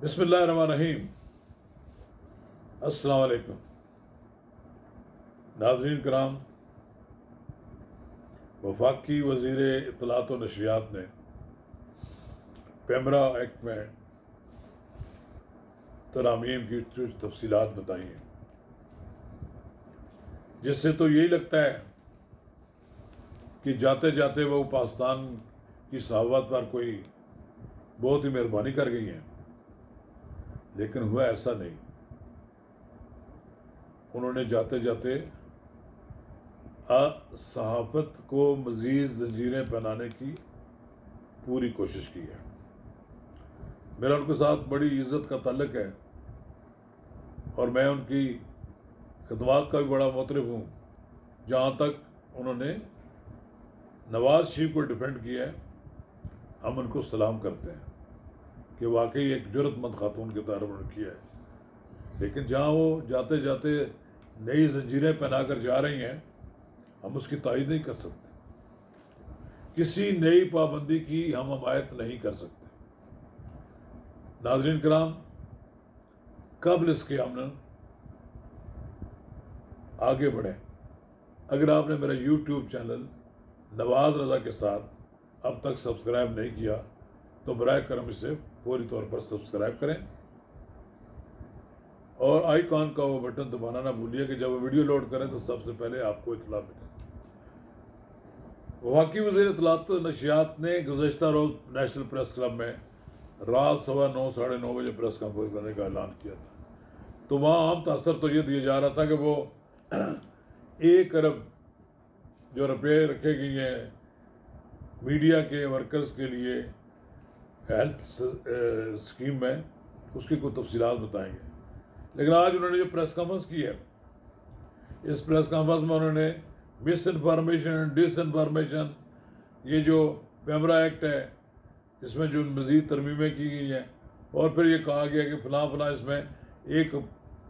बिस्मिल्लाहिर्रहमानिर्रहीम। अस्सलाम वालेकुम नाज़रीन कराम। वफाकी वज़ीर इत्तलात व नशरियात ने पैमरा एक्ट में तरामीम की कुछ तफसीलात बताई हैं, जिससे तो यही लगता है कि जाते जाते वो पाकिस्तान की सहावत पर कोई बहुत ही मेहरबानी कर गई हैं, लेकिन हुआ ऐसा नहीं। उन्होंने जाते जाते सहाफत को मज़ीद जंजीरें पहनाने की पूरी कोशिश की है। मेरा उनके साथ बड़ी इज़्ज़त का ताल्लुक़ है और मैं उनकी खदमात का भी बड़ा मोतरफ़ हूँ। जहाँ तक उन्होंने नवाज़ शरीफ को डिफेंड किया है, हम उनको सलाम करते हैं कि वाकई एक जुर्रतमंद खातून के तौर पर किया है। लेकिन जहाँ वो जाते जाते नई जंजीरें पहना कर जा रही हैं, हम उसकी तायद नहीं कर सकते। किसी नई पाबंदी की हम हमायत नहीं कर सकते। नाज़रीन कराम, कबल इसके हमने आगे बढ़ें। अगर आपने मेरा यूट्यूब चैनल नवाज़ रज़ा के साथ अब तक सब्सक्राइब नहीं किया तो बराए करम इसे फौरी तौर पर सब्सक्राइब करें और आइकॉन का वो बटन दबाना ना भूलिए कि जब वो वीडियो लोड करें तो सबसे पहले आपको इत्तला मिले। वफाकी वज़ीर इत्तलात व नशरियात ने गुज़श्ता रोज़ नेशनल प्रेस क्लब में रात 9:15 साढ़े 9 बजे प्रेस कॉन्फ्रेंस करने का ऐलान किया था। तो वहाँ आम तासर तो ये दिया जा रहा था कि वो 1 अरब जो रुपये रखे गए हैं मीडिया के वर्कर्स के लिए हेल्थ स्कीम में, उसकी कुछ तफसीलात बताएंगे। लेकिन आज उन्होंने जो प्रेस कॉन्फ्रेंस की है, इस प्रेस कॉन्फ्रेंस में उन्होंने मिस इन्फॉर्मेशन, डिसइन्फॉर्मेशन, ये जो पैमरा एक्ट है इसमें जो मज़ीद तरमीमें की गई हैं, और फिर ये कहा गया कि फ़लाँ इसमें एक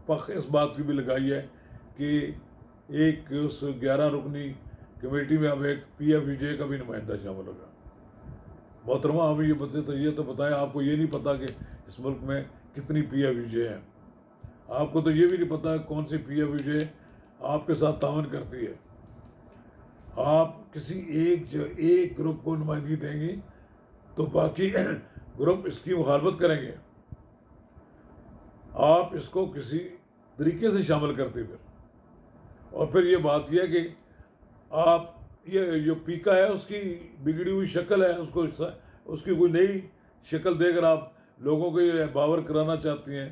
पख इस बात की भी लगाई है कि एक उस 11 रुकनी कमेटी में अब एक PFJ का भी नुमाइंदा शामिल होगा। मोहतरमा, हमें ये तो बताएं, आपको ये नहीं पता कि इस मुल्क में कितनी PFJ हैं? आपको तो ये भी नहीं पता कौन सी PFJ आपके साथ तावन करती है। आप किसी एक ग्रुप को नुमाइंदगी देंगी तो बाकी ग्रुप इसकी मुखालफत करेंगे। आप इसको किसी तरीके से शामिल करते फिर ये बात यह है कि आप ये जो पीका है उसकी बिगड़ी हुई शक्ल है, उसकी कोई नई शक्ल देकर आप लोगों को ये बावर कराना चाहती हैं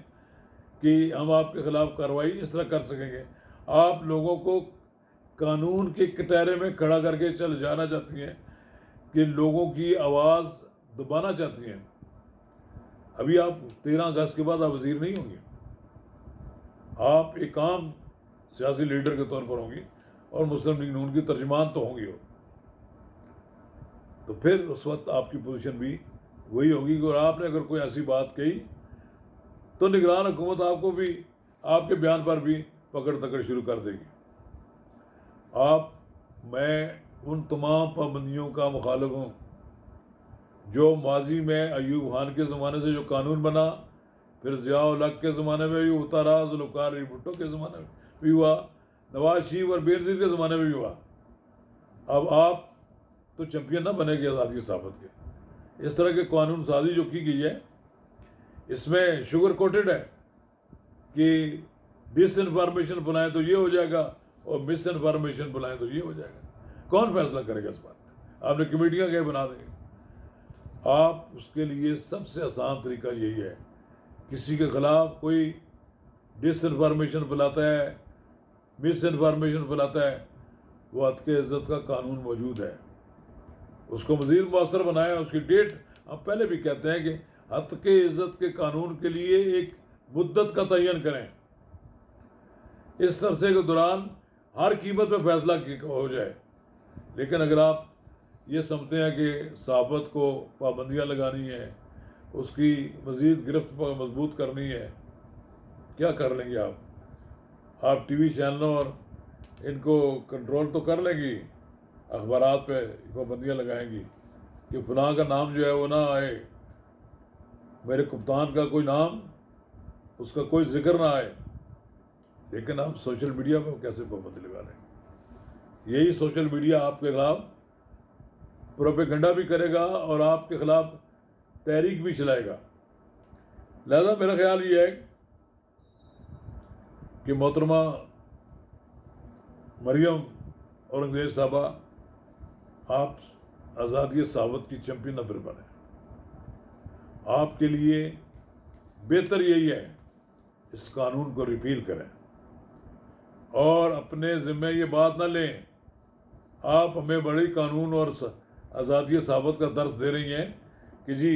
कि हम आपके ख़िलाफ़ कार्रवाई इस तरह कर सकेंगे। आप लोगों को कानून के कटहरे में खड़ा करके चल जाना चाहती हैं कि लोगों की आवाज़ दबाना चाहती हैं। अभी आप 13 अगस्त के बाद आप वज़ीर नहीं होंगे, आप एक आम सियासी लीडर के तौर पर होंगी और मुस्लिम लीग नून की तर्जुमान तो होंगी हो। तो फिर उस वक्त आपकी पोजीशन भी वही होगी कि और आपने अगर कोई ऐसी बात कही तो निगरान हुकूमत आपको भी आपके बयान पर भी पकड़ तकड़ शुरू कर देगी। मैं उन तमाम पाबंदियों का मुखालिफ हूँ जो माजी में अयूब खान के ज़माने से जो कानून बना, फिर ज़िया-उल हक के ज़माने में भी होता रहा, ज़ुल्फ़िकार अली भुट्टो के ज़माने में भी हुआ, नवाज शरीफ और बेनज़ीर के ज़माने में भी हुआ। अब आप तो चैम्पियन ना बनेंगे आज़ादी साबित के। इस तरह के कानून साजी जो की गई है इसमें शुगर कोटेड है कि डिसइन्फॉर्मेशन बुलाएं तो ये हो जाएगा और मिस इन्फॉर्मेशन बुलाएं तो ये हो जाएगा। कौन फैसला करेगा इस बात पर? आपने कमेटियाँ क्या बना देंगे? आप उसके लिए सबसे आसान तरीका यही है, किसी के ख़िलाफ़ कोई डिसइन्फॉर्मेशन फैलाता है, मिस इन्फॉर्मेशन फैलाता है, वो हद के इज़्ज़त का कानून मौजूद है, उसको मज़ीद मुअस्सर बनाएं। उसकी डेट हम पहले भी कहते हैं कि हद के इज़्ज़त के कानून के लिए एक मुद्दत का तयन करें। इस अरसे के दौरान हर कीमत पर फैसला हो जाए। लेकिन अगर आप ये समझते हैं कि सहाफत को पाबंदियाँ लगानी है, उसकी मज़ीद गिरफ्त पर मजबूत करनी है, क्या कर लेंगे आप TV चैनलों और इनको कंट्रोल तो कर लेंगी, अखबारात पे पाबंदियाँ लगाएंगी कि फ़लाँ का नाम जो है वो ना आए, मेरे कप्तान का कोई नाम, उसका कोई जिक्र ना आए, लेकिन आप सोशल मीडिया में कैसे पाबंदी लगा रहे हैं? यही सोशल मीडिया आपके खिलाफ प्रोपेगेंडा भी करेगा और आपके खिलाफ तहरीक भी चलाएगा। लिहाजा मेरा ख्याल ये है कि मोहतरमा मरियम औरंगजेब साहबा, आप आज़ादी सहावत की चैंपियन न बने। आपके लिए बेहतर यही है इस कानून को रिपील करें और अपने ज़िम्मे ये बात ना लें आप हमें बड़ी कानून और आज़ादी सहावत का दर्स दे रही हैं कि जी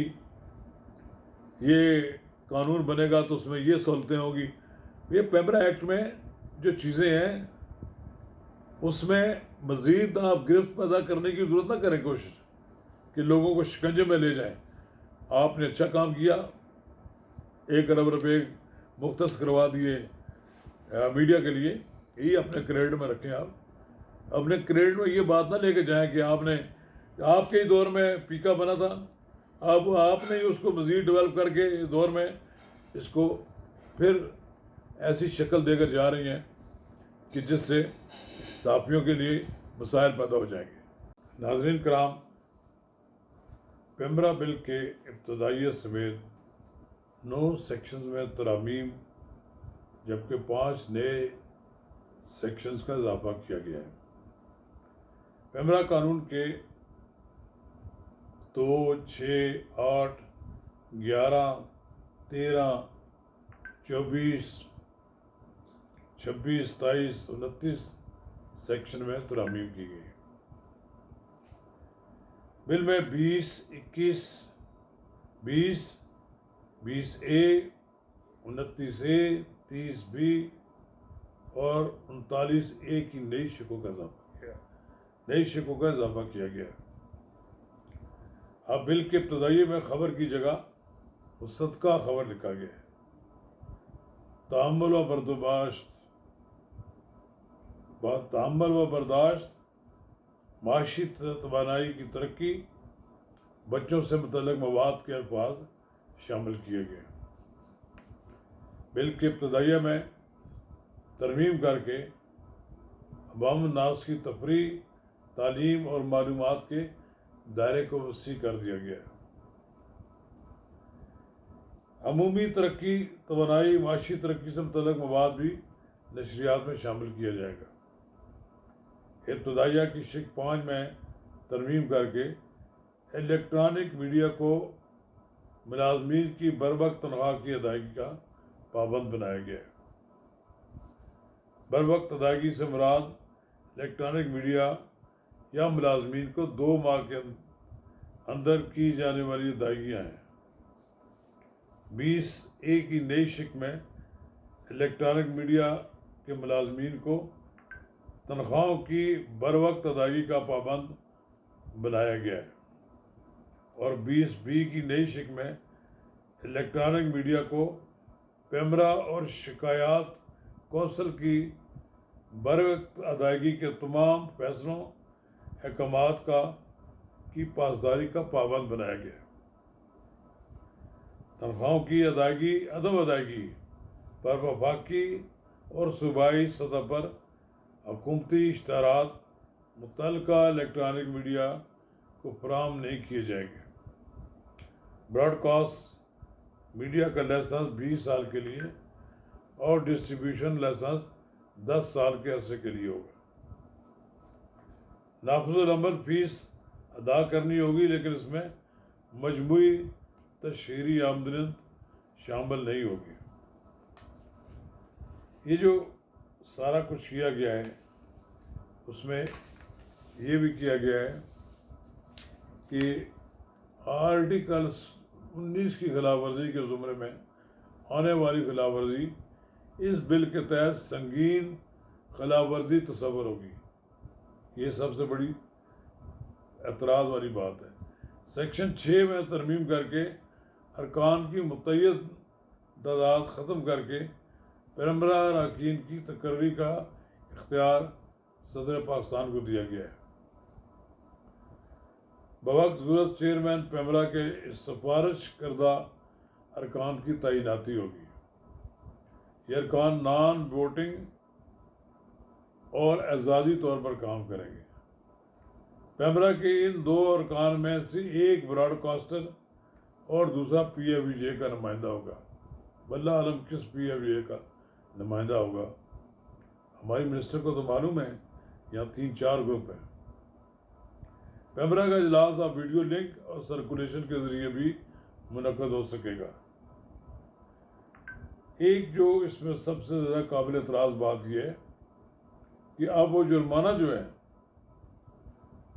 ये कानून बनेगा तो उसमें ये सहूलतें होगी। ये पेमरा एक्ट में जो चीज़ें हैं उसमें मज़ीद आप गिरफ्त पैदा करने की ज़रूरत ना करें, कोशिश कि लोगों को शिकंजे में ले जाएं। आपने अच्छा काम किया, 1 अरब रुपये मुख्तस करवा दिए मीडिया के लिए, यही अपने क्रेडिट में रखें। आप अपने क्रेडिट में ये बात ना लेके जाएं कि आपके ही दौर में पीका बना था, अब आपने ही उसको मज़ीद डेवलप करके इस दौर में इसको फिर ऐसी शक्ल देकर जा रही हैं कि जिससे साफियों के लिए मसाइल पैदा हो जाएंगे। नाज़रीन कराम, पेमरा बिल के इब्तदाइयत समेत 9 सेक्शंस में तरामीम, जबकि 5 नए सेक्शंस का इजाफा किया गया है। पेमरा कानून के 2, 6, 8, 11, 13, 24, 26, 27, 29 सेक्शन में तरामीम की गई। बिल में 20, 21, 20, 20A, 29A, 30B और 39A की नई शिकों का इजाफा किया गया। अब बिल के इब्तदाई में खबर की जगह मुसद्दक़ा खबर लिखा गया है। तहम्मुल व बर्दाश्त, माशी तवानाई की तरक्की, बच्चों से मुतल्लिक़ मवाद के अल्फाज शामिल किए गए। बिल के इब्तदाइया में तरमीम करके अवाम नास की तफरीह, तालीम और मालूमात के दायरे को वसी कर दिया गया है। अमूमी तरक्की, तवानाई, माशी तरक्की से मुतल्लिक़ मवाद भी नशरियात में शामिल किया जाएगा। इब्तदाइया की शिक 5 में तरमीम करके इलेक्ट्रॉनिक मीडिया को मुलाज़मीन की बरवक्त तनख्वाह की अदायगी का पाबंद बनाया गया है। बरवक्त अदायगी से मुराद इलेक्ट्रॉनिक मीडिया या मुलाज़मीन को 2 माह के अंदर की जाने वाली अदायगियाँ हैं। 20A की नई शिक में इलेक्ट्रॉनिक मीडिया के मुलाज़मीन को तनख्वाहों की बरवक्त अदायगी का पाबंद बनाया गया है और 20B की नई शिक में इलेक्ट्रॉनिक मीडिया को पेमरा और शिकायत कौंसल की बरवक्त अदायगी के तमाम फैसलों अहकामात की पासदारी का पाबंद बनाया गया। तनख्वाहों की अदायगी, अदम अदायगी पर वफाकी और सूबाई सतह पर हुकूमती इश्तहारात मुतल्लिका इलेक्ट्रॉनिक मीडिया को फराहम नहीं किए जाएंगे। ब्रॉडकास्ट मीडिया का लाइसेंस 20 साल के लिए और डिस्ट्रीब्यूशन लाइसेंस 10 साल के अरसे के लिए होगा। नाफिजुल अमल फीस अदा करनी होगी, लेकिन इसमें मजमूई तशहीरी आमदन शामिल नहीं होगी। ये जो सारा कुछ किया गया है उसमें ये भी किया गया है कि आर्टिकल 19 की खिलाफ वर्जी के ज़ुमरे में आने वाली खिलाफ वर्जी इस बिल के तहत संगीन खिलाफ वर्जी तस्वर होगी। ये सबसे बड़ी एतराज़ वाली बात है। सेक्शन 6 में तरमीम करके अरकान की मुतय्यद तादाद ख़त्म करके पेमरा अरकान की तकर्री का इख्तियार सदर पाकिस्तान को दिया गया है। बवक्त ज़रूरत चेयरमैन पेमरा के सिफारिश करदा अरकान की तैनाती होगी। ये अरकान नॉन वोटिंग और एजाजी तौर पर काम करेंगे। पेमरा के इन 2 अरकान में से एक ब्रॉडकास्टर और दूसरा PFJ का नुमाइंदा होगा। वल्लाह आलम किस PFJ का नुमाइंदा होगा। हमारी मिनिस्टर को तो मालूम है यहाँ 3-4 ग्रुप हैं। पेमरा का इजलास अब वीडियो लिंक और सर्कुलेशन के जरिए भी मुनक्कद हो सकेगा। एक जो इसमें सबसे ज़्यादा काबिल एतराज़ बात यह है कि अब वो जुर्माना जो है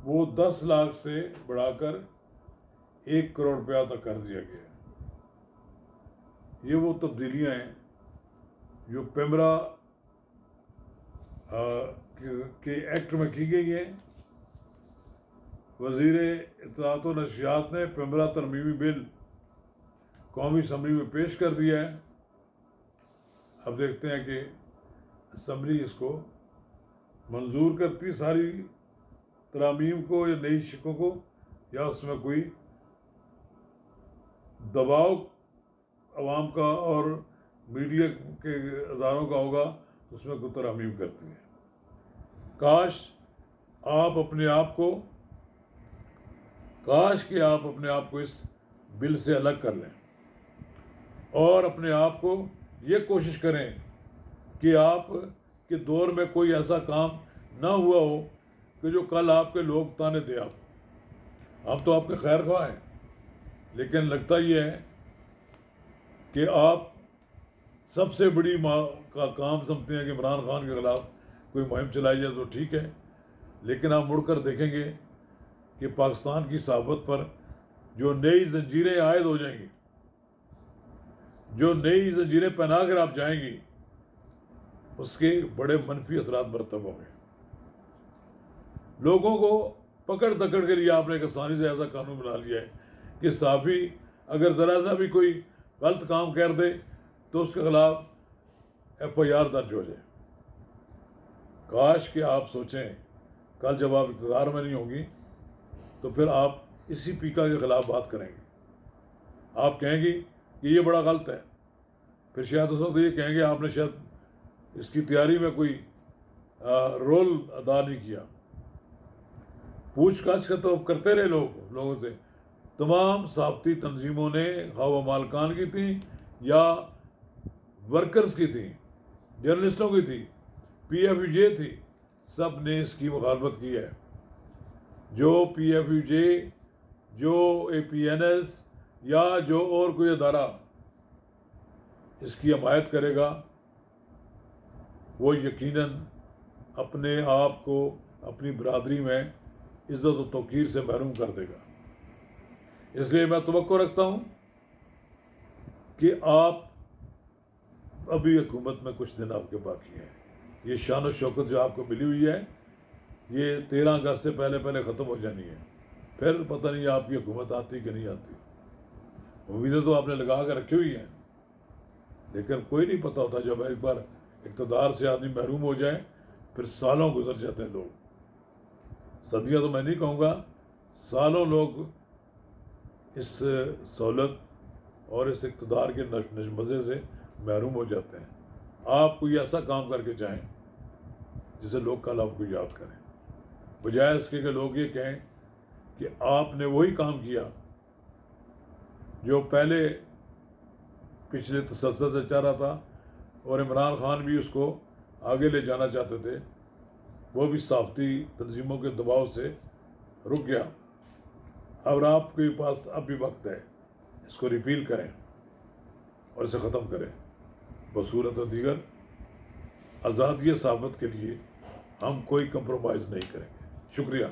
वो 10 लाख से बढ़ाकर 1 करोड़ रुपया तक कर दिया गया है। ये वो तब्दीलियाँ हैं जो पेमरा के एक्ट में की गई हैं। वज़ीर इत्तलात व नशियात ने पेमरा तरमीमी बिल कौमी असम्बली में पेश कर दिया है। अब देखते हैं कि असम्बली इसको मंजूर करती सारी तरामीम को या नई शिकों को, या उसमें कोई दबाव अवाम का और मीडिया के अदारों का होगा, उसमें कोई तरामीम करती है। काश कि आप अपने आप को इस बिल से अलग कर लें और अपने आप को ये कोशिश करें कि आप के दौर में कोई ऐसा काम ना हुआ हो कि जो कल आपके लोग ताने दे। हम तो आपके खैर ख्वाह हैं, लेकिन लगता ये है कि आप सबसे बड़ी का काम समझते हैं कि इमरान खान के ख़िलाफ़ कोई मुहिम चलाई जाए तो ठीक है, लेकिन आप मुड़कर देखेंगे कि पाकिस्तान की साबत पर जो नई जंजीरें आयद हो जाएंगी, जो नई जंजीरें पहना कर आप जाएंगी, उसके बड़े मनफी असरात मरतब होंगे। लोगों को पकड़ दकड़ के लिए आपने एक आसानी से ऐसा कानून बना लिया है कि साफ़ी अगर ज़रा सा भी कोई गलत काम कर दे तो उसके ख़िलाफ़ FIR दर्ज हो जाए। काश कि आप सोचें कल जब आप इक़्तिदार में नहीं होंगी तो फिर आप इसी पीका के ख़िलाफ़ बात करेंगे। आप कहेंगी कि ये बड़ा गलत है, फिर शायद उस वक्त ये कहेंगे आपने शायद इसकी तैयारी में कोई रोल अदा नहीं किया। पूछताछ का तो करते रहे लोगों से। तमाम साफ़ती तंजीमों ने, खा वो मालकान की थी या वर्कर्स की थी, जर्नलिस्टों की थी, PFJ थी, सब ने इसकी मुखालफत की है। जो PFJ, जो APNS या जो और कोई अदारा इसकी हमायत करेगा, वो यकीनन अपने आप को अपनी बरादरी में इज़्ज़त व तौक़ीर से महरूम कर देगा। इसलिए मैं तवक्को रखता हूँ कि आप अभी हुकूमत में कुछ दिन आपके बाकी हैं। ये शान और शौकत जो आपको मिली हुई है, ये 13 अगस्त से पहले ख़त्म हो जानी है। फिर पता नहीं आपकी हुकूमत आती कि नहीं आती। उम्मीदें तो आपने लगा कर रखी हुई हैं, लेकिन कोई नहीं पता होता। जब एक बार इक़्तिदार से आदमी महरूम हो जाए, फिर सालों गुजर जाते हैं लोग, सदियाँ तो मैं नहीं कहूँगा, सालों लोग इस सहूलत और इस इक़्तिदार के मज़े से महरूम हो जाते हैं। आप कोई ऐसा काम करके जाएं जिसे लोग कल आपको याद करें, बजाय इसके कि लोग ये कहें कि आपने वही काम किया जो पहले पिछले तसल्सल से चल रहा था और इमरान खान भी उसको आगे ले जाना चाहते थे, वो भी साफ़ती तंजीमों के दबाव से रुक गया। अब आपके पास अब भी वक्त है, इसको रिपील करें और इसे ख़त्म करें। बसूरत दीगर आज़ादी सहाफ़त के लिए हम कोई कंप्रोमाइज़ नहीं करेंगे। शुक्रिया।